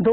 2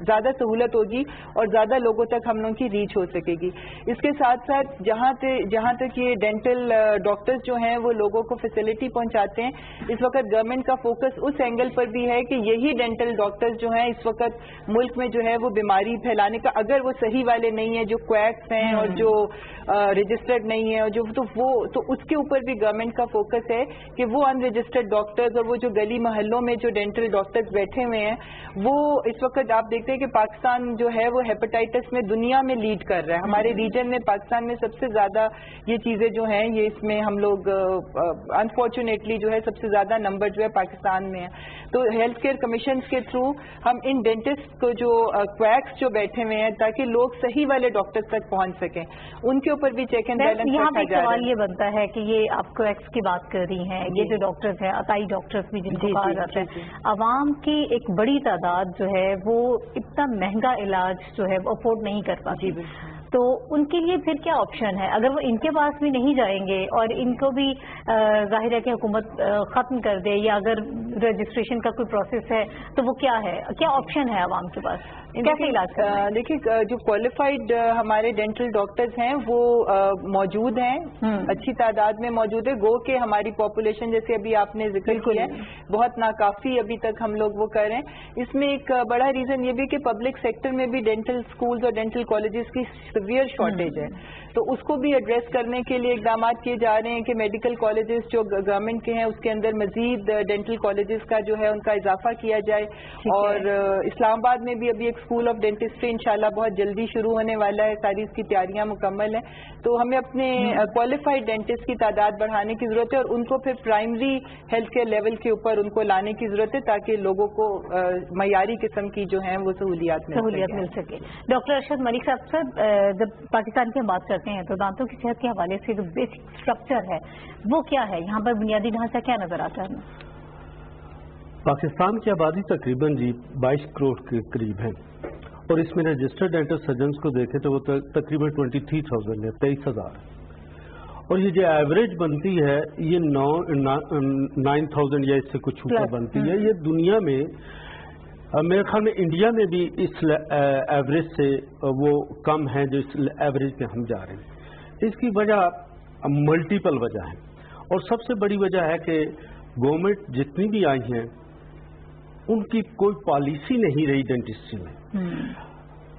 زیادہ سہولت ہوگی اور زیادہ لوگوں تک ہم لوگوں کی ریچ ہو سکے گی. اس کے ساتھ ساتھ جہاں تک یہ ڈینٹل ڈاکٹرز جو ہیں وہ لوگوں کو فیسلٹی پہنچاتے ہیں, اس وقت گورنمنٹ کا فوکس اس اینگل پر بھی ہے کہ یہی ڈینٹل ڈاکٹرز جو ہیں اس وقت ملک میں جو ہے وہ بیماری پھیلانے کا, اگر وہ صحیح والے نہیں ہیں, جو کویکس ہیں اور جو رجسٹرڈ نہیں ہیں, تو اس کے اوپر بھی گورنمنٹ کا فوکس ہے کہ وہ ان رجسٹرڈ ڈاکٹرز اور وہ جو گلی محلوں میں جو ڈینٹل ڈاکٹرز بیٹھے ہوئے ہیں, وہ اس وقت آپ دیکھتے ہیں کہ پاکستان جو ہے وہ ہیپاٹائٹس میں دنیا میں لیڈ کر رہا ہے. ہمارے ریجن میں پاکستان میں سب سے زیادہ یہ چیزیں جو ہیں یہ اس میں ہم لوگ انفارچونیٹلی جو ہے سب سے زیادہ نمبر جو ہے پاکستان میں ہے. تو ہیلتھ کیئر کمیشنز کے تھرو ہم ان ڈینٹسٹ کو جو کویکس جو بیٹھے ہوئے ہیں تاکہ لوگ صحیح والے ڈاکٹرز تک پہنچ سکیں, ان کے اوپر بھی چیک اینڈ بیلنس یہاں رکھا پہ جا رہا سوال ہے. یہ بنتا ہے کہ یہ آپ کویکس کی بات کر رہی ہیں, یہ جو ڈاکٹرز ہیں عطائی ڈاکٹرز بھی جن کو کہا جاتا ہے, عوام کی ایک بڑی تعداد جو ہے وہ اتنا مہنگا علاج جو ہے وہ افورڈ نہیں کر پاتی, تو ان کے لیے پھر کیا آپشن ہے؟ اگر وہ ان کے پاس بھی نہیں جائیں گے اور ان کو بھی ظاہر ہے کہ حکومت ختم کر دے, یا اگر رجسٹریشن کا کوئی پروسیس ہے تو وہ کیا ہے, کیا آپشن ہے عوام کے پاس, کیسے علاج کرنا ہے؟ دیکھیے جو کوالیفائڈ ہمارے ڈینٹل ڈاکٹرز ہیں وہ موجود ہیں, اچھی تعداد میں موجود ہے. گو کہ ہماری پاپولیشن جیسے ابھی آپ نے ذکر کیا ہے بہت ناکافی ابھی تک ہم لوگ وہ کر رہے ہیں. اس میں ایک بڑا ریزن یہ بھی کہ پبلک سیکٹر میں بھی ڈینٹل اسکولز اور ڈینٹل کالجز کی سیویئر شارٹیج ہے, تو اس کو بھی ایڈریس کرنے کے لیے اقدامات کیے جا رہے ہیں کہ میڈیکل کالجز جو گورنمنٹ کے ہیں اس کے اندر مزید ڈینٹل کالجز کا جو ہے ان کا اضافہ کیا جائے. اور اسلام آباد میں بھی ابھی ایک اسکول آف ڈینٹسٹری انشاءاللہ بہت جلدی شروع ہونے والا ہے, ساری اس کی تیاریاں مکمل ہیں. تو ہمیں اپنے کوالیفائڈ ڈینٹسٹ کی تعداد بڑھانے کی ضرورت ہے اور ان کو پھر پرائمری ہیلتھ کیئر لیول کے اوپر ان کو لانے کی ضرورت ہے تاکہ لوگوں کو معیاری قسم کی جو ہیں وہ سہولیات مل سکے. ڈاکٹر ارشد ملک صاحب, جب پاکستان کی ہم بات کرتے ہیں تو دانتوں کی صحت کے حوالے سے جو بیسک اسٹرکچر ہے وہ کیا ہے, یہاں پر بنیادی ڈھانچہ کیا نظر آتا ہے؟ پاکستان کی آبادی تقریباً 22 کروڑ کے قریب ہے, اور اس میں رجسٹرڈ ڈینٹل سرجنز کو دیکھیں تو وہ تقریباً 23,000 ہے, 23,000. اور یہ جو ایوریج بنتی ہے یہ 9,000 یا اس سے کچھ اوپر بنتی ہے. یہ دنیا میں میرے خیال میں انڈیا میں بھی اس ایوریج سے وہ کم ہے جو اس ایوریج پہ ہم جا رہے ہیں. اس کی وجہ ملٹیپل وجہ ہے, اور سب سے بڑی وجہ ہے کہ گورنمنٹ جتنی بھی آئی ہیں ان کی کوئی پالیسی نہیں رہی ڈینٹسٹری میں.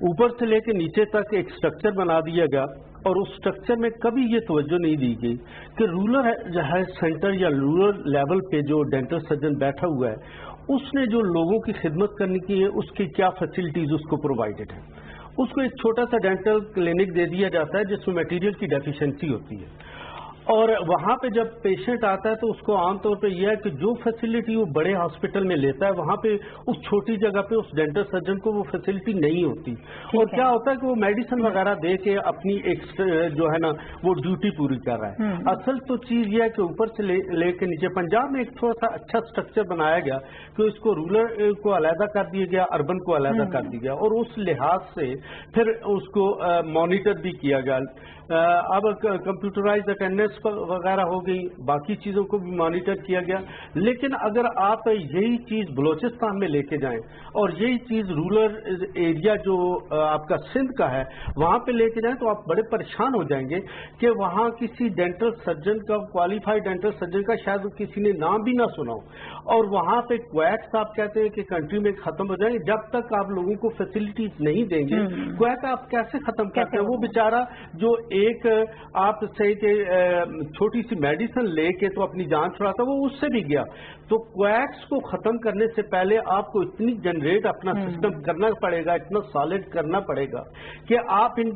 اوپر سے لے کے نیچے تک ایک سٹرکچر بنا دیا گیا, اور اس سٹرکچر میں کبھی یہ توجہ نہیں دی گئی کہ رورل ہیلتھ سینٹر یا رورل لیول پہ جو ڈینٹل سرجن بیٹھا ہوا ہے اس نے جو لوگوں کی خدمت کرنے کی ہے اس کی کیا فیسلٹیز اس کو پرووائڈڈ ہے. اس کو ایک چھوٹا سا ڈینٹل کلینک دے دیا جاتا ہے جس میں میٹیریل کی ڈیفیشنسی ہوتی ہے, اور وہاں پہ جب پیشنٹ آتا ہے تو اس کو عام طور پہ یہ ہے کہ جو فیسلٹی وہ بڑے ہاسپٹل میں لیتا ہے وہاں پہ اس چھوٹی جگہ پہ اس ڈینٹل سرجن کو وہ فیسلٹی نہیں ہوتی, اور کیا ہوتا ہے کہ وہ میڈیسن وغیرہ دے کے اپنی ایک جو ہے نا وہ ڈیوٹی پوری کر رہا ہے. اصل تو چیز یہ ہے کہ اوپر سے لے کے نیچے پنجاب میں ایک تھوڑا سا اچھا سٹرکچر بنایا گیا کہ اس کو رورل کو علیحدہ کر دیا گیا, اربن کو علیحدہ کر دیا گیا, اور اس لحاظ سے پھر اس کو مانیٹر بھی کیا گیا. اب کمپیوٹرائز اٹینڈنس وغیرہ ہو گئی, باقی چیزوں کو بھی مانیٹر کیا گیا. لیکن اگر آپ یہی چیز بلوچستان میں لے کے جائیں اور یہی چیز رورل ایریا جو آپ کا سندھ کا ہے وہاں پہ لے کے جائیں تو آپ بڑے پریشان ہو جائیں گے کہ وہاں کسی ڈینٹل سرجن کا, کوالیفائڈ ڈینٹل سرجن کا شاید کسی نے نام بھی نہ سنا ہو, اور وہاں پہ کویکس آپ کہتے ہیں کہ کنٹری میں ختم ہو جائیں گے. جب تک آپ لوگوں کو فیسلٹیز نہیں دیں گے کویک آپ کیسے ختم کرتے ہیں؟ وہ بیچارہ جو ایک آپ سے کہ چھوٹی سی میڈیسن لے کے تو اپنی جان چھڑاتا وہ اس سے بھی گیا. تو کویکس کو ختم کرنے سے پہلے آپ کو اتنی جنریٹ اپنا سسٹم کرنا پڑے گا, اتنا سالڈ کرنا پڑے گا کہ آپ ان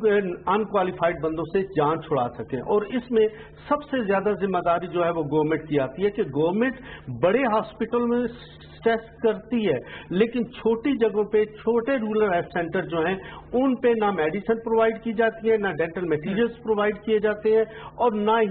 انکوالیفائڈ بندوں سے جان چھڑا سکیں. اور اس میں سب سے زیادہ ذمہ داری جو ہے وہ گورنمنٹ کی آتی ہے کہ گورنمنٹ بڑے ہاسپٹل میں ٹیسٹ کرتی ہے لیکن چھوٹی جگہوں پہ چھوٹے رورل ہیلتھ سینٹر جو ہیں ان پہ نہ میڈیسن پرووائڈ کی جاتی ہے, نہ ڈینٹل میٹیریلز پرووائڈ کیے جاتے ہیں, اور نہ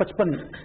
55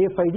AFID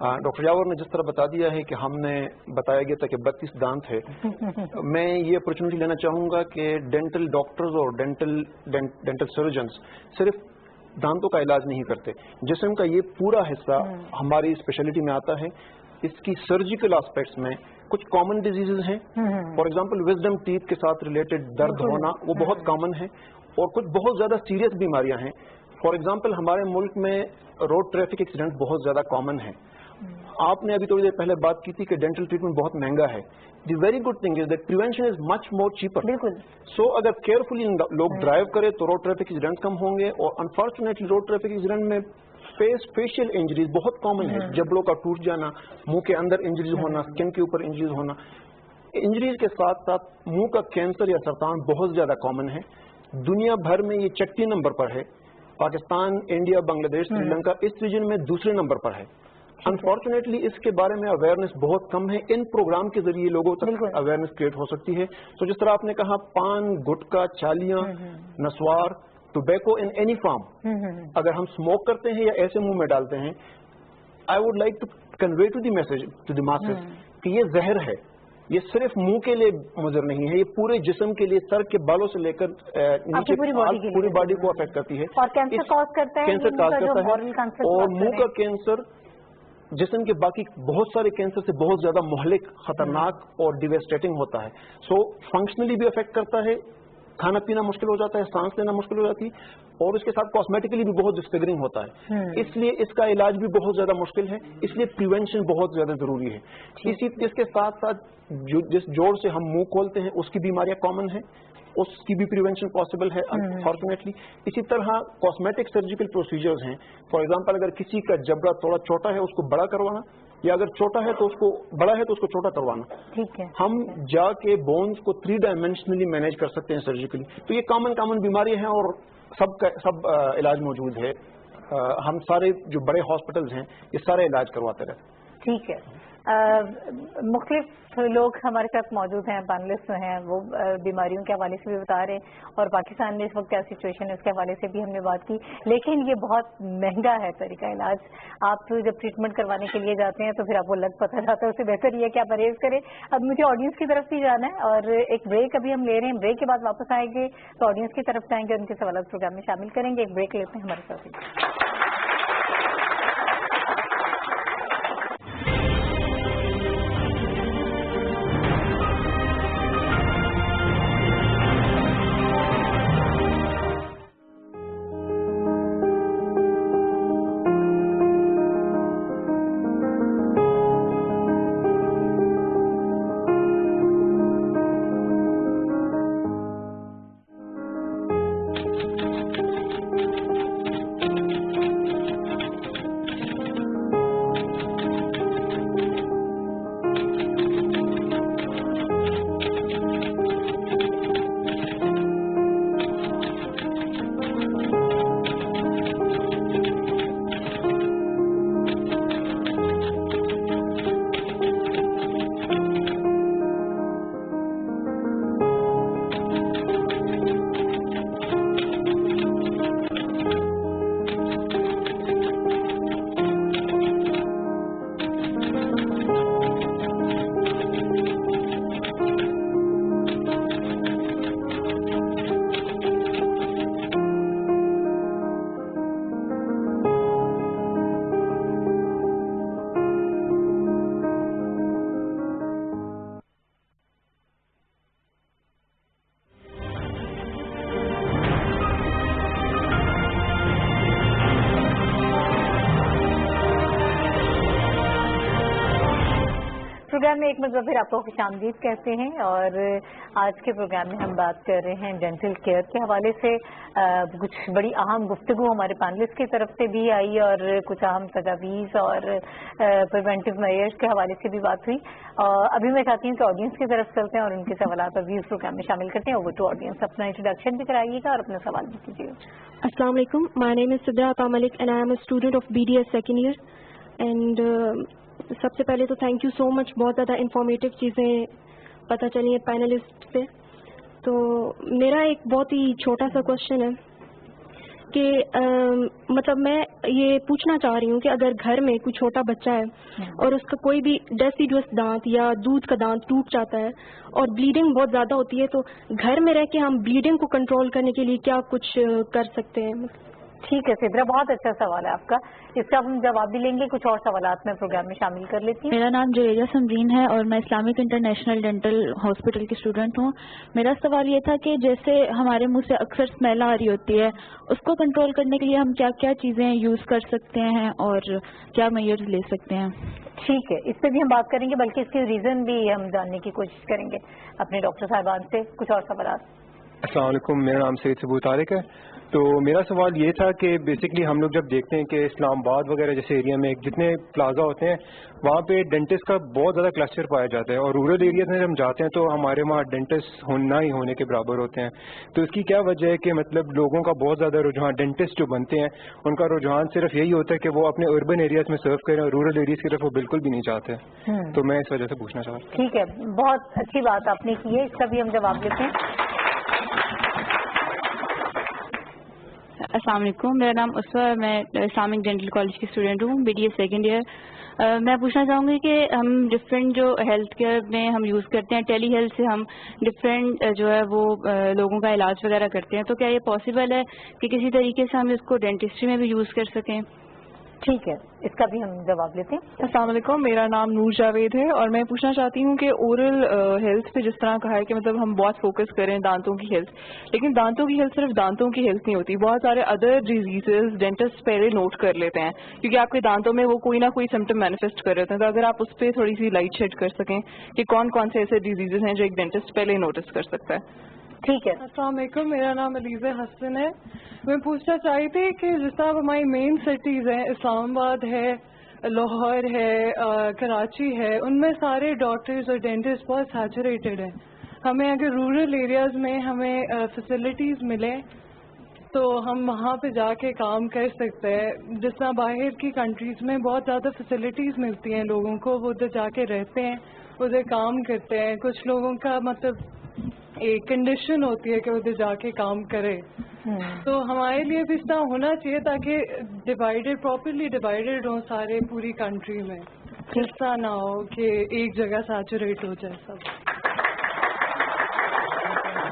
ڈاکٹر یاور نے جس طرح بتا دیا ہے کہ ہم نے بتایا گیا تھا کہ 32 دانت ہے، میں یہ اپرچونٹی لینا چاہوں گا کہ ڈینٹل ڈاکٹرز اور ڈینٹل سرجنز صرف دانتوں کا علاج نہیں کرتے، جسم کا یہ پورا حصہ ہماری اسپیشلٹی میں آتا ہے. اس کی سرجیکل آسپیکٹس میں کچھ کامن ڈیزیزز ہیں، فار ایگزامپل وزڈم ٹیتھ کے ساتھ ریلیٹڈ درد ہونا وہ بہت کامن ہے، اور کچھ بہت زیادہ سیریس بیماریاں ہیں. فار ایگزامپل ہمارے ملک میں روڈ ٹریفک ایکسیڈنٹ بہت زیادہ کامن ہے. آپ نے ابھی تھوڑی دیر پہلے بات کی تھی کہ ڈینٹل ٹریٹمنٹ بہت مہنگا ہے. The very good thing is that prevention is much more cheaper. So اگر کیئرفلی لوگ ڈرائیو کرے تو روڈ ٹریفک ایکسیڈنٹ کم ہوں گے. اور انفارچونیٹلی روڈ ٹریفک ایکسیڈنٹ میں فیشیل انجریز بہت کامن ہے، جبڑوں کا ٹوٹ جانا، منہ کے اندر انجریز ہونا، اسکن کے اوپر انجریز ہونا. انجریز کے ساتھ ساتھ منہ کا کینسر یا سرطان بہت زیادہ کامن ہے. دنیا بھر میں یہ 36 نمبر پر ہے. پاکستان، انڈیا، بنگلہ دیش، سری لنکا اس ریجن میں دوسرے نمبر پر ہے. انفارچونیٹلی اس کے بارے میں اویئرنیس بہت کم ہے. ان پروگرام کے ذریعے لوگوں تک اویئرنیس کریٹ ہو سکتی ہے. تو جس طرح آپ نے کہا پان، گٹکا، چالیاں، نسوار، ٹوبیکو ان اینی فارم اگر ہم اسموک کرتے ہیں یا ایسے منہ میں ڈالتے ہیں، I would like to convey to the message to the masses کہ یہ زہر ہے. یہ صرف منہ کے لیے مضر نہیں ہے، یہ پورے جسم کے لیے، سر کے بالوں سے لے کر نیچے پوری باڈی کو افیکٹ کرتی ہے. اور کینسر کاز کرتا ہے، اور منہ کا کینسر جسم کے باقی بہت سارے کینسر سے بہت زیادہ مہلک، خطرناک اور ڈیویسٹیٹنگ ہوتا ہے. سو فنکشنلی بھی افیکٹ کرتا ہے، کھانا پینا مشکل ہو جاتا ہے، سانس لینا مشکل ہو جاتی ہے، اور اس کے ساتھ کاسمیٹکلی بھی بہت ڈسفگرنگ ہوتا ہے. اس لیے اس کا علاج بھی بہت زیادہ مشکل ہے. اس لیے پریونشن بہت زیادہ ضروری ہے. اس کے ساتھ ساتھ جس جوڑ سے ہم منہ کھولتے ہیں اس کی بیماریاں کامن ہیں، اس کی بھی پریونشن پاسبل ہے انفارچونیٹلی. اسی طرح کاسمیٹک سرجیکل پروسیجرز ہیں. فار ایگزامپل اگر کسی کا جبڑا تھوڑا چھوٹا ہے اس کو بڑا کروانا، یا اگر چھوٹا ہے تو اس کو بڑا ہے تو اس کو چھوٹا کروانا. ٹھیک ہے. ہم جا کے بونز کو 3 ڈائمینشنلی مینیج کر سکتے ہیں سرجیکلی. تو یہ کامن بیماریاں ہیں اور سب علاج موجود ہے. ہم سارے جو بڑے ہاسپٹلز ہیں یہ سارے علاج کرواتے رہتے ہیں. ٹھیک ہے. مختلف لوگ ہمارے ساتھ موجود ہیں، پینلسٹ ہیں، وہ بیماریوں کے حوالے سے بھی بتا رہے ہیں، اور پاکستان میں اس وقت کیا سچویشن ہے اس کے حوالے سے بھی ہم نے بات کی. لیکن یہ بہت مہنگا ہے طریقہ علاج. آپ جب ٹریٹمنٹ کروانے کے لیے جاتے ہیں تو پھر آپ کو لگ پتہ جاتا ہے، اس سے بہتر یہ ہے کہ آپ پرہیز کریں. اب مجھے آڈینس کی طرف بھی جانا ہے، اور ایک بریک ابھی ہم لے رہے ہیں. بریک کے بعد واپس آئیں گے تو آڈینس کی طرف جائیں گے، ان کے سوالات پروگرام میں شامل کریں گے. ایک بریک لیتے ہیں ہمارے ساتھ. پروگرام میں ایک مرتبہ پھر آپ کو خوش آمدید کہتے ہیں، اور آج کے پروگرام میں ہم بات کر رہے ہیں ڈینٹل کیئر کے حوالے سے. کچھ بڑی اہم گفتگو ہمارے پینلسٹ کی طرف سے بھی آئی، اور کچھ اہم تجاویز اور پریونٹیو میئرز کے حوالے سے بھی بات ہوئی. ابھی میں چاہتی ہوں کہ آڈینس کی طرف چلتے ہیں اور ان کے سوالات ابھی اس پروگرام میں شامل کرتے ہیں. Over to audience. اپنا انٹروڈکشن بھی کرائیے گا اور اپنا سوال بھی کیجیے. السلام علیکم. مائی نیم is Sadra Ata Malik and I am a student of BDS second year. And سب سے پہلے تو تھینک یو سو مچ. بہت زیادہ انفارمیٹیو چیزیں پتہ چلی ہیں پینلسٹ سے. تو میرا ایک بہت ہی چھوٹا سا کوشچن ہے کہ مطلب میں یہ پوچھنا چاہ رہی ہوں کہ اگر گھر میں کوئی چھوٹا بچہ ہے اور اس کا کوئی بھی ڈیسیڈوس دانت یا دودھ کا دانت ٹوٹ جاتا ہے اور بلیڈنگ بہت زیادہ ہوتی ہے، تو گھر میں رہ کے ہم بلیڈنگ کو کنٹرول کرنے کے لیے کیا کچھ کر سکتے ہیں؟ ٹھیک ہے سدرا، بہت اچھا سوال ہے آپ کا، اس کا ہم جواب بھی لیں گے، کچھ اور سوالات میں پروگرام میں شامل کر لیتی ہوں۔ میرا نام جریجہ سمرین ہے اور میں اسلامک انٹرنیشنل ڈینٹل ہاسپٹل کی اسٹوڈنٹ ہوں۔ میرا سوال یہ تھا کہ جیسے ہمارے منہ سے اکثر اسمیل آ رہی ہوتی ہے، اس کو کنٹرول کرنے کے لیے ہم کیا کیا چیزیں یوز کر سکتے ہیں اور کیا میئرز لے سکتے ہیں؟ ٹھیک ہے، اس پہ بھی ہم بات کریں گے، بلکہ اس کے ریزن بھی ہم جاننے کی کوشش کریں گے اپنے ڈاکٹر صاحبان سے۔ کچھ اور سوالات؟ السلام علیکم، میرا نام سید ثبوت طارق ہے۔ تو میرا سوال یہ تھا کہ بیسکلی ہم لوگ جب دیکھتے ہیں کہ اسلام آباد وغیرہ جیسے ایریا میں جتنے پلازا ہوتے ہیں وہاں پہ ڈینٹسٹ کا بہت زیادہ کلسٹر پایا جاتا ہے، اور رورل ایریاز میں جب ہم جاتے ہیں تو ہمارے وہاں ڈینٹسٹ نہ ہی ہونے کے برابر ہوتے ہیں۔ تو اس کی کیا وجہ ہے کہ مطلب لوگوں کا بہت زیادہ رجحان، ڈینٹسٹ جو بنتے ہیں ان کا رجحان صرف یہی ہوتا ہے کہ وہ اپنے اربن ایریاز میں سرو کریں اور رورل ایریاز کی طرف وہ بالکل بھی نہیں چاہتے؟ تو میں اس وجہ سے پوچھنا چاہ رہا ہوں۔ ٹھیک ہے، بہت اچھی بات آپ نے کی ہے، اس کا بھی ہم جواب دیتے ہیں۔ السلام علیکم، میرا نام اسوا ہے، میں اسلامک ڈینٹل کالج کی اسٹوڈنٹ ہوں، BDS سیکنڈ ایئر۔ میں پوچھنا چاہوں گی کہ ہم ڈفرینٹ جو ہیلتھ کیئر میں ہم یوز کرتے ہیں، ٹیلی ہیلتھ سے ہم ڈفرینٹ جو ہے وہ لوگوں کا علاج وغیرہ کرتے ہیں، تو کیا یہ پاسبل ہے کہ کسی طریقے سے ہم اس کو ڈینٹسٹری میں بھی یوز کر سکیں؟ ٹھیک ہے، اس کا بھی ہم جواب لیتے ہیں۔ السلام علیکم، میرا نام نور جاوید ہے اور میں پوچھنا چاہتی ہوں کہ اورل ہیلتھ پہ جس طرح کہا ہے کہ مطلب ہم بہت فوکس کریں دانتوں کی ہیلتھ، لیکن دانتوں کی ہیلتھ صرف دانتوں کی ہیلتھ نہیں ہوتی، بہت سارے ادر ڈیزیزز ڈینٹسٹ پہلے نوٹ کر لیتے ہیں کیونکہ آپ کے دانتوں میں وہ کوئی نہ کوئی سمٹم مینیفیسٹ کر رہے ہوتے ہیں۔ تو اگر آپ اس پہ تھوڑی سی لائٹ شیڈ کر سکیں کہ کون کون سے ایسے ڈیزیزز ہیں جو ایک ڈینٹسٹ پہلے نوٹس کر سکتا ہے۔ ٹھیک ہے، السلام علیکم، میرا نام علیزہ حسن ہے۔ میں پوچھنا چاہی تھی کہ جس طرح ہماری مین سٹیز ہیں، اسلام آباد ہے، لاہور ہے، کراچی ہے، ان میں سارے ڈاکٹرز اور ڈینٹسٹ بہت سیچوریٹڈ ہیں۔ ہمیں اگر رورل ایریاز میں ہمیں فیسلٹیز ملیں تو ہم وہاں پہ جا کے کام کر سکتے ہیں۔ جس طرح باہر کی کنٹریز میں بہت زیادہ فیسلٹیز ملتی ہیں لوگوں کو، وہ ادھر جا کے رہتے ہیں، ادھر کام کرتے ہیں۔ کچھ لوگوں کا مطلب ایک کنڈیشن ہوتی ہے کہ ادھر جا کے کام کرے، تو ہمارے لیے بھی اس طرح ہونا چاہیے تاکہ ڈیوائڈیڈ پراپرلی ڈیوائڈیڈ ہوں سارے پوری کنٹری میں، اس طرح نہ ہو کہ ایک جگہ سیچوریٹ ہو جائے سب۔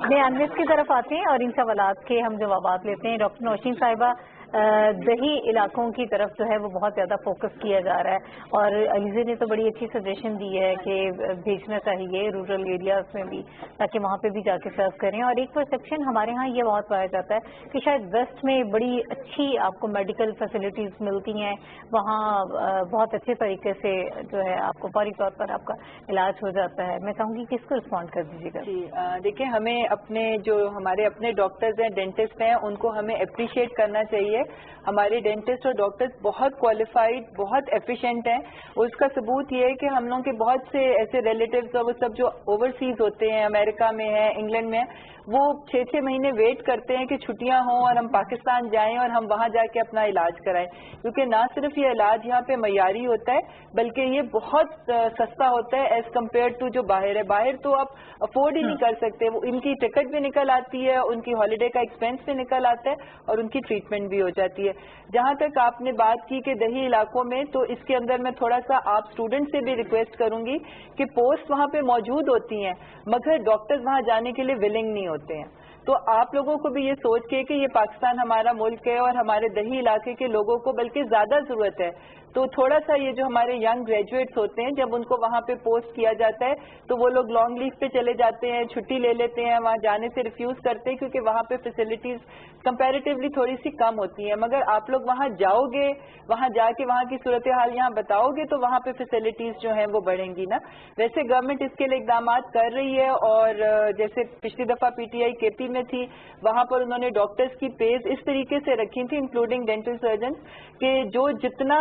میں انویس کی طرف آتے ہیں اور ان سوالات کے ہم جوابات لیتے ہیں۔ ڈاکٹر نوشین صاحبہ، دیہی علاقوں کی طرف جو ہے وہ بہت زیادہ فوکس کیا جا رہا ہے، اور علیزے نے تو بڑی اچھی سجیشن دی ہے کہ بھیجنا چاہیے رورل ایریاز میں بھی تاکہ وہاں پہ بھی جا کے سرو کریں۔ اور ایک پرسیپشن ہمارے ہاں یہ بہت پایا جاتا ہے کہ شاید ویسٹ میں بڑی اچھی آپ کو میڈیکل فیسلٹیز ملتی ہیں، وہاں بہت اچھے طریقے سے جو ہے آپ کو فوری طور پر آپ کا علاج ہو جاتا ہے۔ میں چاہوں گی کس کو رسپونڈ کر دیجیے گا؟ جی دیکھیں، ہمیں اپنے جو ہمارے اپنے ڈاکٹرز ہیں، ڈینٹسٹ ہیں، ان کو ہمیں اپریشیٹ کرنا چاہیے۔ ہمارے ڈینٹسٹ اور ڈاکٹرز بہت کوالیفائڈ، بہت ایفیشینٹ ہیں۔ اس کا ثبوت یہ ہے کہ ہم لوگوں کے بہت سے ایسے ریلیٹیوز اور وہ سب جو اوورسیز ہوتے ہیں، امریکہ میں ہیں، انگلینڈ میں ہیں، وہ 6-6 مہینے ویٹ کرتے ہیں کہ چھٹیاں ہوں اور ہم پاکستان جائیں اور ہم وہاں جا کے اپنا علاج کرائیں، کیونکہ نہ صرف یہ علاج یہاں پہ معیاری ہوتا ہے بلکہ یہ بہت سستا ہوتا ہے ایز کمپیئر ٹو جو باہر ہے۔ باہر تو آپ افورڈ ہی نہیں کر سکتے، وہ ان کی ٹکٹ بھی نکل آتی ہے، ان کی ہالیڈے کا ایکسپینس بھی نکل آتا ہے اور ان کی ٹریٹمنٹ بھی ہو جاتی ہے۔ جہاں تک آپ نے بات کی کہ دیہی علاقوں میں، تو اس کے اندر میں تھوڑا سا آپ اسٹوڈنٹ سے بھی ریکویسٹ کروں گی کہ پوسٹ وہاں پہ موجود ہوتی ہیں مگر ڈاکٹرز وہاں جانے کے لیے ولنگ نہیں ہوتے ہیں۔ تو آپ لوگوں کو بھی یہ سوچ کے کہ یہ پاکستان ہمارا ملک ہے اور ہمارے دیہی علاقے کے لوگوں کو بلکہ زیادہ ضرورت ہے، تو تھوڑا سا یہ جو ہمارے ینگ گریجویٹس ہوتے ہیں جب ان کو وہاں پہ پوسٹ کیا جاتا ہے تو وہ لوگ لانگ لیو پہ چلے جاتے ہیں، چھٹی لے لیتے ہیں، وہاں جانے سے ریفیوز کرتے ہیں کیونکہ وہاں پہ فیسلٹیز کمپیریٹیولی تھوڑی سی کم ہوتی ہیں۔ مگر آپ لوگ وہاں جاؤ گے، وہاں جا کے وہاں کی صورتحال یہاں بتاؤ گے تو وہاں پہ فیسلٹیز جو ہیں وہ بڑھیں گی نا۔ ویسے گورنمنٹ اس کے لیے اقدامات کر رہی ہے، اور جیسے پچھلی دفعہ PTI KP میں تھی، وہاں پر انہوں نے ڈاکٹرز کی پیز اس طریقے سے رکھی تھی انکلوڈنگ ڈینٹل سرجن کہ جو جتنا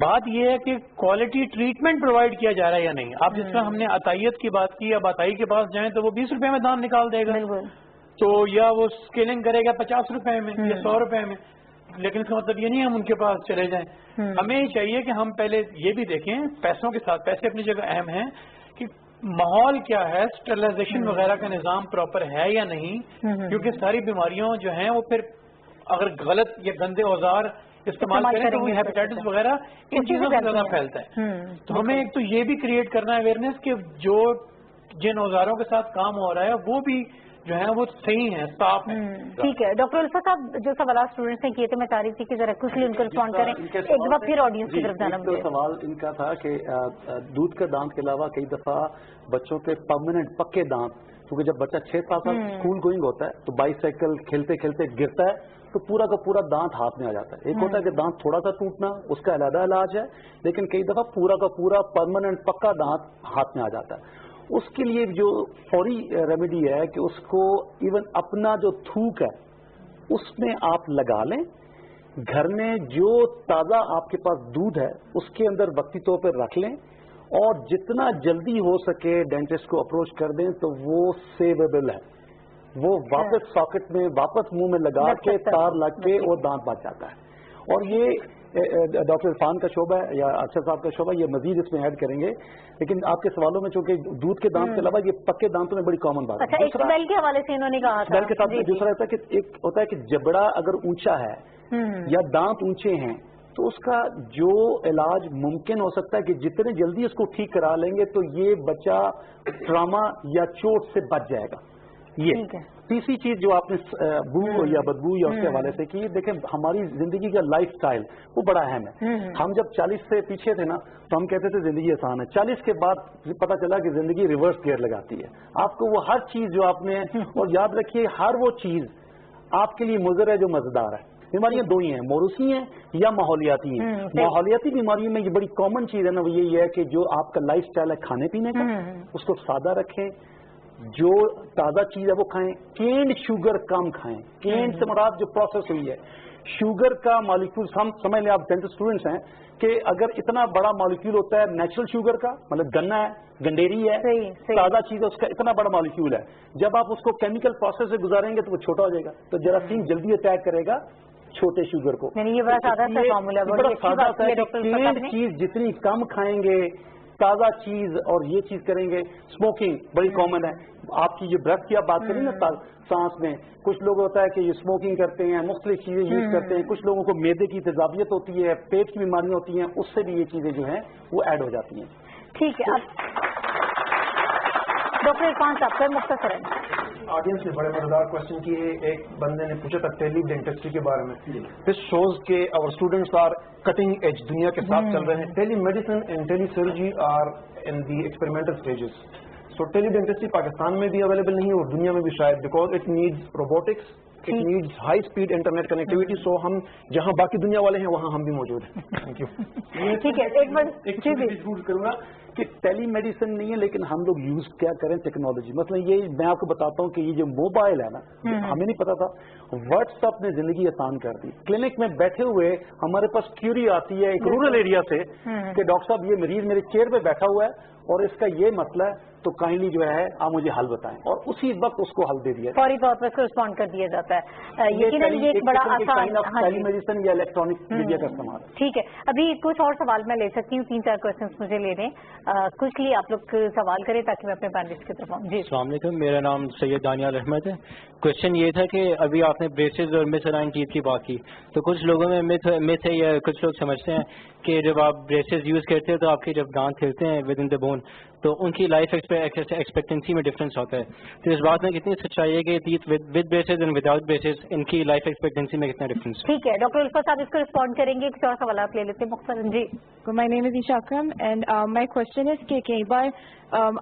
بات یہ ہے کہ کوالٹی ٹریٹمنٹ پرووائڈ کیا جا رہا ہے یا نہیں. آپ جس میں ہم نے عطائیت کی بات کی, اب عطائی کے پاس جائیں تو وہ 20 روپے میں دانت نکال دے گا, تو یا وہ اسکیلنگ کرے گا 50 روپے میں یا 100 روپے میں, لیکن اس کا مطلب یہ نہیں ہے ہم ان کے پاس چلے جائیں. ہمیں یہ چاہیے کہ ہم پہلے یہ بھی دیکھیں, پیسوں کے ساتھ پیسے اپنی جگہ اہم ہیں, کہ ماحول کیا ہے, اسٹرلائزیشن وغیرہ کا نظام پراپر ہے یا نہیں, کیونکہ ساری بیماریوں جو ہیں وہ پھر اگر غلط یا گندے اوزار استعمال کریں تو وہ ہیپیٹائٹس وغیرہ ان چیزوں سے زیادہ پھیلتا ہے. تو ہمیں ایک تو یہ بھی کریٹ کرنا ہے اویئرنیس کہ جو جن اوزاروں کے ساتھ کام ہو رہا ہے وہ بھی جو ہے وہ صحیح ہے, صاف ہے. ٹھیک ہے ڈاکٹر الفت صاحب, جو سوالات اسٹوڈنٹس نے کیے تھے میں چاہ رہی تھی کہ ذرا کچھ ان کو رسپونڈ کریں, ایک دفعہ پھر آڈینس کی طرف جانا. سوال ان کا تھا کہ دودھ کا دانت کے علاوہ کئی دفعہ بچوں کے پرماننٹ پکے دانت, کیونکہ جب بچہ 6-7 سال اسکول گوئنگ ہوتا ہے تو بائیسیکل کھیلتے کھیلتے گرتا ہے تو پورا کا پورا دانت ہاتھ میں آ جاتا ہے. ایک ہوتا ہے کہ دانت تھوڑا سا ٹوٹنا, اس کا علیحدہ علاج ہے, لیکن کئی دفعہ پورا کا پورا پرماننٹ پکا دانت ہاتھ میں آ جاتا ہے. اس کے لیے جو فوری ریمیڈی ہے کہ اس کو ایون اپنا جو تھوک ہے اس میں آپ لگا لیں, گھر میں جو تازہ آپ کے پاس دودھ ہے اس کے اندر وقتی طور پر رکھ لیں, اور جتنا جلدی ہو سکے ڈینٹسٹ کو اپروچ کر دیں تو وہ سیویبل ہے, وہ واپس ساکٹ میں واپس منہ میں لگا کے تار لگ کے وہ دانت بچ جاتا ہے. اور یہ ڈاکٹر عرفان کا شعبہ ہے یا ارشد صاحب کا شعبہ, یہ مزید اس میں ایڈ کریں گے, لیکن آپ کے سوالوں میں چونکہ دودھ کے دانت کے علاوہ یہ پکے دانتوں میں بڑی کامن بات ہے. بیل کے حوالے سے انہوں نے کہا تھا, بیل کے ساتھ دوسرا ہوتا ہے کہ ایک ہوتا ہے کہ جبڑا اگر اونچا ہے یا دانت اونچے ہیں تو اس کا جو علاج ممکن ہو سکتا ہے کہ جتنے جلدی اس کو ٹھیک کرا لیں گے تو یہ بچہ ٹراما یا چوٹ سے بچ جائے گا. یہ تیسری چیز جو آپ نے بو یا بدبو یا اس کے حوالے سے کی, دیکھیں ہماری زندگی کا لائف سٹائل وہ بڑا اہم ہے. ہم جب 40 سے پیچھے تھے نا تو ہم کہتے تھے زندگی آسان ہے, 40 کے بعد پتہ چلا کہ زندگی ریورس گیئر لگاتی ہے. آپ کو وہ ہر چیز جو آپ نے, اور یاد رکھیے ہر وہ چیز آپ کے لیے مضر ہے جو مزیدار ہے. بیماریاں دو ہی ہیں, موروثی ہیں یا ماحولیاتی ہیں. ماحولیاتی بیماریوں میں یہ بڑی کامن چیز ہے نا, وہ یہی ہے کہ جو آپ کا لائف سٹائل ہے کھانے پینے کا اس کو سادہ رکھیں, جو تازہ چیز ہے وہ کھائیں, کینڈ شوگر کم کھائیں. کینڈ سے مراد جو پروسیس ہوئی ہے شوگر کا مالیکول, ہم سمجھ لیں آپ ڈینٹل اسٹوڈنٹس ہیں کہ اگر اتنا بڑا مالیکول ہوتا ہے نیچرل شوگر کا, مطلب گنا ہے, گنڈیری ہے, تازہ چیز ہے, اس کا اتنا بڑا مالیکول ہے, جب آپ اس کو کیمیکل پروسیس سے گزاریں گے تو وہ چھوٹا ہو جائے گا, تو جراثیم جلدی اٹیک کرے گا چھوٹے شوگر کو. یہ بڑا سادہ سا فارمولا ہے, بڑا سادہ ہوتا ہے کہ کینڈ چیز جتنی کم کھائیں گے, تازہ چیز, اور یہ چیز کریں گے. اسموکنگ بڑی کامن ہے, آپ کی جو برتھ کی آپ بات کریں نا سانس میں, کچھ لوگ ہوتا ہے کہ یہ اسموکنگ کرتے ہیں, مختلف چیزیں یوز کرتے ہیں, کچھ لوگوں کو معدے کی تیزابیت ہوتی ہے, پیٹ کی بیماریاں ہوتی ہیں, اس سے بھی یہ چیزیں جو ہیں وہ ایڈ ہو جاتی ہیں. ٹھیک ہے, اب ڈاکٹر عرفان صاحب کا مختصر ہے. آڈینس نے بڑے مزیدار کوشچن کیے. ایک بندے نے پوچھا تھا ٹیلی ڈینٹسٹری کے بارے میں. دس شوز کے اور اسٹوڈنٹس آر کٹنگ ایج, دنیا کے ساتھ چل رہے ہیں. Telemedicine and telesurgery are in the experimental stages. So teledentistry Pakistan میں بھی اویلیبل نہیں اور دنیا میں بھی شاید, because it needs robotics, it needs high speed internet connectivity. So ہم جہاں باقی دنیا والے ہیں وہاں ہم بھی موجود ہیں. Thank you. ٹھیک ہے, ایک چیز کروں گا کہ ٹیلی میڈیسن نہیں ہے, لیکن ہم لوگ یوز کیا کریں ٹیکنالوجی. مثلا یہ میں آپ کو بتاتا ہوں کہ یہ جو موبائل ہے نا, ہمیں نہیں پتا تھا, واٹس ایپ نے زندگی آسان کر دی. کلینک میں بیٹھے ہوئے ہمارے پاس کیوری آتی ہے ایک رورل ایریا سے کہ ڈاکٹر صاحب یہ مریض میرے چیئر پہ بیٹھا ہوا ہے اور اس کا یہ مسئلہ ہے, تو کائنڈلی جو ہے آپ مجھے حل بتائیں, اور اسی وقت اس کو حل دے دیا, فوری طور پر اس کو رسپونڈ کر دیا جاتا ہے. یقیناً یہ ایک بڑا آسان ٹیلی میڈیسن یا الیکٹرانک میڈیا کا استعمال. ٹھیک ہے, ابھی کچھ اور سوال میں لے سکتی ہوں, 3-4 کوشچنس مجھے لے دیں. کچھ لیے آپ لوگ سوال کریں تاکہ میں اپنے پینلسٹ کی طرف آؤں. جی السلام علیکم, میرا نام سید دانیال احمد ہے. کوشچن یہ تھا کہ ابھی آپ نے بریسز اور مس الائن ٹیتھ کی بات کی, تو کچھ لوگوں میں مت ہے یا کچھ لوگ سمجھتے ہیں کہ جب آپ بریسز یوز کرتے ہیں تو آپ کے جب دانت کھلتے ہیں ود ان دا بون تو ان کی لائف ایکسپیکٹنسی میں ڈفرینس ہوتا ہے. تو اس بات میں کتنی سچائی ہے کہ teeth with braces and without braces ان کی لائف ایکسپیکٹنسی میں کتنا ڈفرینس ہے؟ ٹھیک ہے, ڈاکٹر الفت صاحب اس کو رسپونڈ کریں گے. کچھ اور سوالات لے لیتے ہیں مختصر. جی, مائی نیم از ایشا اکرم اینڈ مائی کوشچن از کہ کئی بار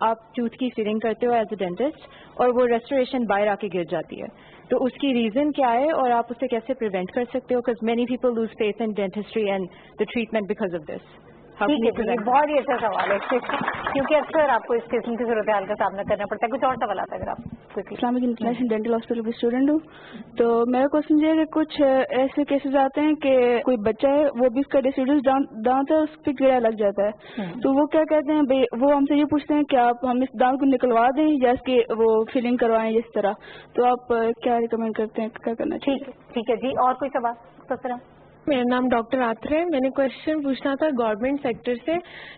آپ ٹوتھ کی فلنگ کرتے ہو ایز اے ڈینٹسٹ اور وہ ریسٹوریشن باہر آ کے گر جاتی ہے, تو اس کی ریزن کیا ہے اور آپ اسے کیسے پریونٹ کر سکتے ہو؟ Because many people lose faith in dentistry and the treatment because of this. ٹھیک ہے, یہ بہت ہی اچھا سوال ہے کیونکہ اکثر آپ کو اس قسم کی صورتحال کا سامنا کرنا پڑتا ہے. کچھ اور سوال آتا ہے اگر آپ اسلامک انٹرنیشنل ڈینٹل ہاسپٹل کی اسٹوڈنٹ ہوں, تو میرا کوشچن یہ ہے کہ کچھ ایسے کیسز آتے ہیں کہ کوئی بچہ ہے, وہ بھی اس کا ڈیسیڈیوس دانت ہے, اس پہ کیڑا لگ جاتا ہے, تو وہ کیا کہتے ہیں بھائی, وہ ہم سے یہ پوچھتے ہیں کہ آپ ہم اس دانت کو نکلوا دیں یا اس کی وہ فلنگ کروائیں اس طرح, تو آپ کیا ریکمینڈ کرتے ہیں, کیا کرنا چاہیے؟ ٹھیک ہے جی, اور کوئی سوال؟ میرا نام ڈاکٹر عاطر ہے. میں نے کوشچن پوچھنا تھا گورنمنٹ سیکٹر سے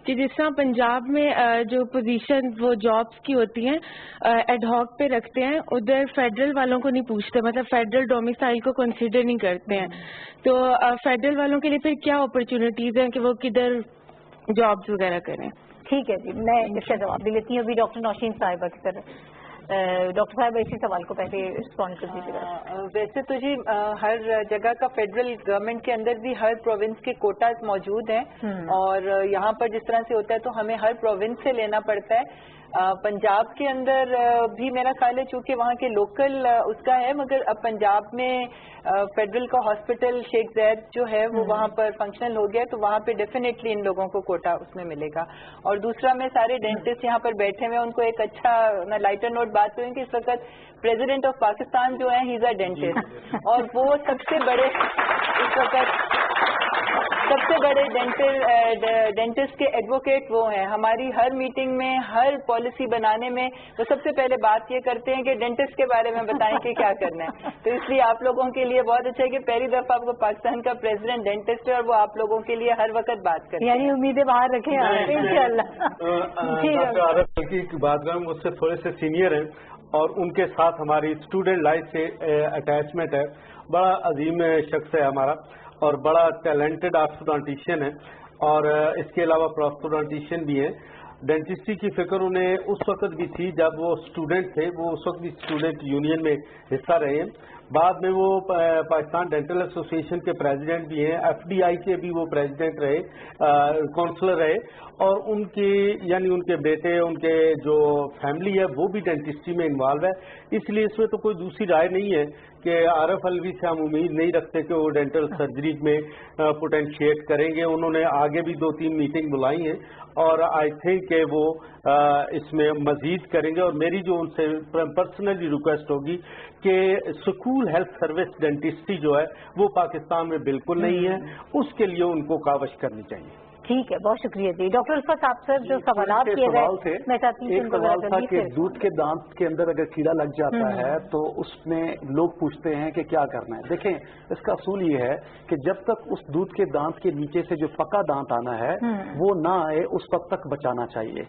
کہ جس طرح پنجاب میں جو پوزیشن وہ جابس کی ہوتی ہیں ایڈ ہاک پہ رکھتے ہیں, ادھر فیڈرل والوں کو نہیں پوچھتے, مطلب فیڈرل ڈومیسائل کو کنسیڈر نہیں کرتے ہیں. تو فیڈرل والوں کے لیے پھر کیا اپرچونیٹیز ہیں کہ وہ کدھر جابس وغیرہ کریں؟ ٹھیک ہے جی, میں اس کا جواب بھی لیتی ہوں ابھی ڈاکٹر نوشین صاحبہ کی طرف. ڈاکٹر صاحب اسی سوال کو پہلے رسپونڈ کر دیجیے گا. ویسے تو جی ہر جگہ کا فیڈرل گورنمنٹ کے اندر بھی ہر پروونس کے کوٹاز موجود ہیں, اور یہاں پر جس طرح سے ہوتا ہے تو ہمیں ہر پروونس سے لینا پڑتا ہے. پنجاب کے اندر بھی میرا خیال ہے چونکہ وہاں کے لوکل اس کا ہے, مگر اب پنجاب میں فیڈرل کا ہاسپٹل شیخ زید جو ہے وہ وہاں پر فنکشنل ہو گیا, تو وہاں پہ ڈیفینیٹلی ان لوگوں کو کوٹا اس میں ملے گا. اور دوسرا میں سارے ڈینٹسٹ یہاں پر بیٹھے ہوئے ان کو ایک اچھا میں لائٹر نوٹ بات کروں کہ اس وقت پریزیڈنٹ آف پاکستان جو ہے ہی از اے ڈینٹسٹ, اور وہ سب سے بڑے اس وقت سب سے بڑے ڈینٹسٹ کے ایڈوکیٹ وہ ہیں. ہماری ہر میٹنگ میں, ہر پالیسی بنانے میں وہ سب سے پہلے بات یہ کرتے ہیں کہ ڈینٹسٹ کے بارے میں بتائیں کہ کیا کرنا ہے. تو اس لیے آپ لوگوں کے لیے بہت اچھا ہے کہ پہلی دفعہ آپ کو پاکستان کا پریزیڈنٹ ڈینٹسٹ ہے, اور وہ آپ لوگوں کے لیے ہر وقت بات کرتے ہیں. یعنی امیدیں باہر رکھیں انشاءاللہ. کی بات کروں, مجھ سے تھوڑے سے سینئر ہیں اور ان کے ساتھ ہماری اسٹوڈنٹ لائف سے اٹیچمنٹ ہے. بڑا عظیم شخص ہے ہمارا اور بڑا ٹیلنٹڈ آرتھوڈونٹیشین ہے, اور اس کے علاوہ پروستوڈونٹیشین بھی ہیں. ڈینٹسٹری کی فکر انہیں اس وقت بھی تھی جب وہ اسٹوڈنٹ تھے, وہ اس وقت بھی اسٹوڈنٹ یونین میں حصہ رہے ہیں. بعد میں وہ پاکستان ڈینٹل ایسوسیشن کے پریزیڈنٹ بھی ہیں, ایف ڈی آئی کے بھی وہ پریزیڈنٹ رہے, کونسلر رہے, اور ان کی یعنی ان کے بیٹے, ان کے جو فیملی ہے وہ بھی ڈینٹسٹری میں انوالو ہے. اس لیے اس میں تو کوئی دوسری رائے نہیں ہے کہ عارف الوی سے ہم امید نہیں رکھتے کہ وہ ڈینٹل سرجریز میں پوٹینشیٹ کریں گے. انہوں نے آگے بھی 2-3 میٹنگ بلائی ہیں اور آئی تھنک کہ وہ اس میں مزید کریں گے. اور میری جو ان سے پرسنلی ریکویسٹ ہوگی کہ اسکول ہیلتھ سروس ڈینٹسٹری جو ہے وہ پاکستان میں بالکل نہیں ہے, اس کے لیے ان کو کاوش کرنی چاہیے. ٹھیک ہے, بہت شکریہ جی. ڈاکٹر الفت صاحب سر جو سوالات کیے گئے میں چاہتی ہوں ایک سوال تھا کہ دودھ کے دانت کے اندر اگر کیڑا لگ جاتا ہے تو اس میں لوگ پوچھتے ہیں کہ کیا کرنا ہے. دیکھیں اس کا اصول یہ ہے کہ جب تک اس دودھ کے دانت کے نیچے سے جو پکا دانت آنا ہے وہ نہ آئے اس وقت تک بچانا چاہیے.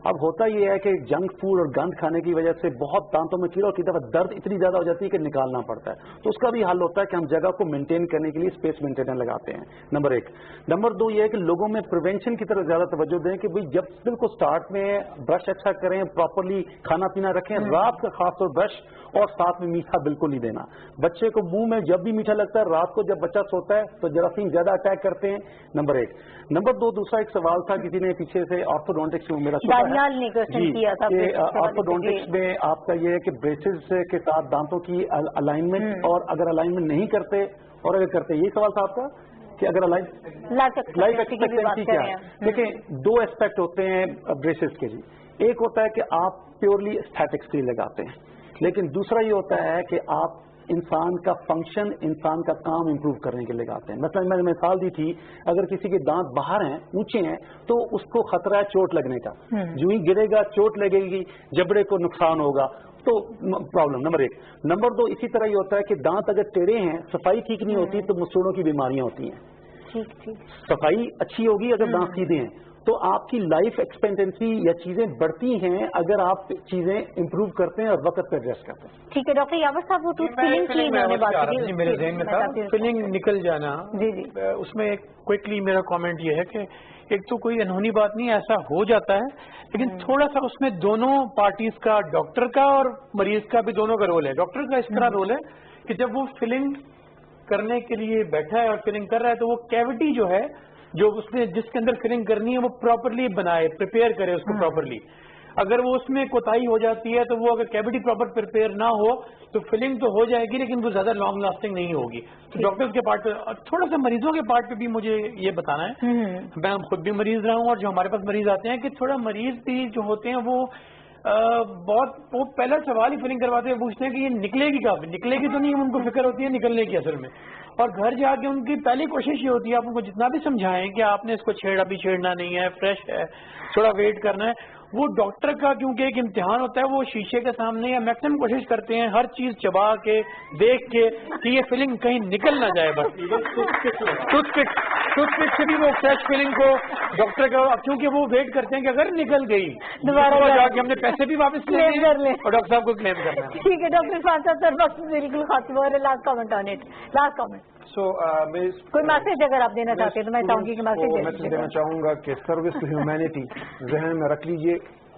اب ہوتا یہ ہے کہ جنک فوڈ اور گند کھانے کی وجہ سے بہت دانتوں میں کیڑا, اور کئی دفعہ درد اتنی زیادہ ہو جاتی ہے کہ نکالنا پڑتا ہے. تو اس کا بھی حل ہوتا ہے کہ ہم جگہ کو مینٹین کرنے کے لیے اسپیس مینٹینر لگاتے ہیں. نمبر 1. نمبر 2 یہ ہے کہ لوگوں میں پریونشن کی طرف زیادہ توجہ دیں کہ جب بالکل سٹارٹ میں برش اچھا کریں, پراپرلی کھانا پینا رکھیں, رات کا خاص طور برش, اور ساتھ میں میٹھا بالکل نہیں دینا. بچے کو منہ میں جب بھی میٹھا لگتا ہے, رات کو جب بچہ سوتا ہے تو جراثیم زیادہ اٹیک کرتے ہیں. نمبر 1. نمبر 2 دوسرا ایک سوال تھا کسی نے پیچھے سے آرتھوڈونٹکس میں میرا آرتھوڈونٹکس میں آپ کا یہ ہے کہ بریسز کے ساتھ دانتوں کی الائنمنٹ, اور اگر الائنمنٹ نہیں کرتے اور اگر کرتے, یہ سوال تھا آپ کا کہ اگر لائف ایکسپیکٹنسی کیا ہے. دیکھیں 2 اسپیکٹ ہوتے ہیں بریسز کے. جی ایک ہوتا ہے کہ آپ پیورلی اسٹیٹکس کے لیے لگاتے ہیں, لیکن دوسرا یہ ہوتا ہے کہ آپ انسان کا فنکشن, انسان کا کام امپروو کرنے کے لیے لگاتے ہیں. مثلا میں نے مثال دی تھی, اگر کسی کے دانت باہر ہیں, اونچے ہیں, تو اس کو خطرہ ہے چوٹ لگنے کا. جو ہی گرے گا چوٹ لگے گی, جبڑے کو نقصان ہوگا, تو پرابلم. نمبر 1. نمبر 2 اسی طرح یہ ہوتا ہے کہ دانت اگر ٹیڑھے ہیں, صفائی ٹھیک نہیں ہوتی تو مسوڑوں کی بیماریاں ہوتی ہیں. صفائی اچھی ہوگی اگر دانت سیدھے ہیں, تو آپ کی لائف ایکسپیکٹنسی یا چیزیں بڑھتی ہیں اگر آپ چیزیں امپروو کرتے ہیں اور وقت پہ ایڈریس کرتے ہیں. ٹھیک ہے ڈاکٹر یاور صاحب, وہ تو فلنگ کی میں نے بات کی, میرے ذہن میں تھا فلنگ نکل جانا. اس میں کوئکلی میرا کامنٹ یہ ہے کہ ایک تو کوئی انہونی بات نہیں, ایسا ہو جاتا ہے, لیکن تھوڑا سا اس میں دونوں پارٹیز کا, ڈاکٹر کا اور مریض کا بھی دونوں کا رول ہے. ڈاکٹر کا اس طرح رول ہے کہ جب وہ فلنگ کرنے کے لیے بیٹھا ہے اور فلنگ کر رہا ہے تو وہ کیوٹی جو ہے جو اس نے جس کے اندر فلنگ کرنی ہے وہ پراپرلی بنائے, پریپیئر کرے اس کو پراپرلی. اگر وہ اس میں کوتاہی ہو جاتی ہے تو وہ اگر کیوٹی پراپر پریپیئر نہ ہو تو فلنگ تو ہو جائے گی لیکن وہ زیادہ لانگ لاسٹنگ نہیں ہوگی. تو ڈاکٹرز کے پارٹ پہ تھوڑا سا مریضوں کے پارٹ پہ بھی مجھے یہ بتانا ہے. میں خود بھی مریض رہا ہوں اور جو ہمارے پاس مریض آتے ہیں کہ تھوڑا مریض بھی جو ہوتے ہیں وہ وہ پہلا سوال ہی فلنگ کرواتے ہوئے پوچھتے ہیں کہ یہ نکلے گی کب؟ نکلے گی تو نہیں, ان کو فکر ہوتی ہے نکلنے کی اصل میں. اور گھر جا کے ان کی پہلی کوشش یہ ہوتی ہے آپ ان کو جتنا بھی سمجھائیں کہ آپ نے اس کو چھیڑنا نہیں ہے, فریش ہے, تھوڑا ویٹ کرنا ہے. وہ ڈاکٹر کا کیونکہ ایک امتحان ہوتا ہے, وہ شیشے کے سامنے یا میکسیمم کوشش کرتے ہیں ہر چیز چبا کے دیکھ کے کہ یہ فلنگ کہیں نکل نہ جائے. بس ٹوتھ پک سے بھی وہ فریش فلنگ کو ڈاکٹر کا, کیونکہ وہ ویٹ کرتے ہیں کہ اگر نکل گئی دوبارہ جا کے ہم نے پیسے بھی واپس لے لیں اور ڈاکٹر صاحب کو کلیم کرنا ہے. ٹھیک ہے ڈاکٹر فان صاحب, سر وقت بالکل ختم ہو رہا ہے. Last comment on it, last comment. کوئی میسج اگر آپ دینا چاہتے ہیں تو میں چاہوں گی کہ میسج دینا چاہوں گا کہ سروس ٹو ہیومینٹی ذہن میں رکھ لیجئے,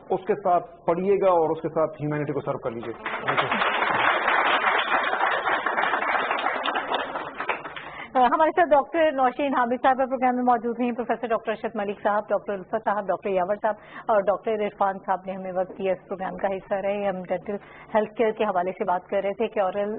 اس کے ساتھ پڑھیے گا اور اس کے ساتھ ہیومینٹی کو سرو کر لیجئے. ہمارے ساتھ ڈاکٹر نوشین حامد صاحب پروگرام میں موجود ہیں, پروفیسر ڈاکٹر ارشد ملک صاحب, ڈاکٹر الفت صاحب, ڈاکٹر یاور صاحب اور ڈاکٹر عرفان صاحب نے ہمیں وقت کیا اس پروگرام کا حصہ رہے. ہم ڈینٹل ہیلتھ کیئر کے حوالے سے بات کر رہے تھے کہ اورل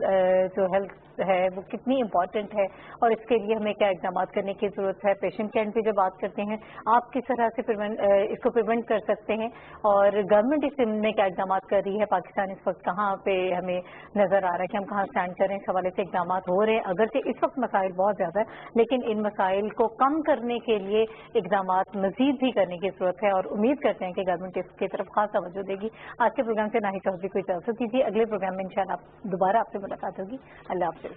جو ہیلتھ ہے وہ کتنی امپورٹنٹ ہے اور اس کے لیے ہمیں کیا اقدامات کرنے کی ضرورت ہے. پیشنٹ کے اینڈ پہ جو بات کرتے ہیں آپ کس طرح سے اس کو پریونٹ کر سکتے ہیں اور گورنمنٹ اس میں کیا اقدامات کر رہی ہے. پاکستان اس وقت کہاں پہ ہمیں نظر آ رہا ہے کہ ہم کہاں اسٹینڈ کریں, اس حوالے سے اقدامات ہو رہے ہیں. اگرچہ اس وقت مسائل بہت زیادہ ہے لیکن ان مسائل کو کم کرنے کے لیے اقدامات مزید بھی کرنے کی ضرورت ہے اور امید کرتے ہیں کہ گورنمنٹ اس کی طرف خاص توجہ دے گی. آج کے پروگرام سے ناہید چودھری کو اجازت دیجیے. اگلے پروگرام میں انشاءاللہ دوبارہ آپ سے ملاقات ہوگی. اللہ حافظ.